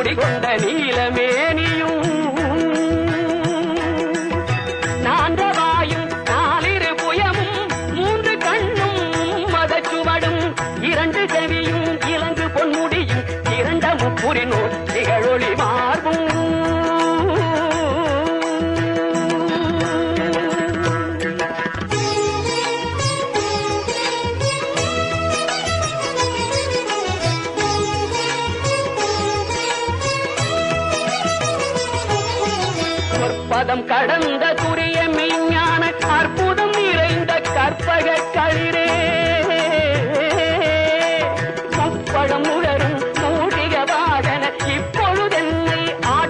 குடிகொண்ட நீலமேனியும் நான்றவாயும் நாலிரு புயமும் மூன்று கண்ணும் மதச்சுவடும் இரண்டு செவியும் இலங்கு பொன்முடியும் இரண்ட முப்புரினோர் திகழொளி மார்பும் பதம் கடந்த துரிய மெய்ஞான அற்புதம் நிறைந்த கற்பக களிரே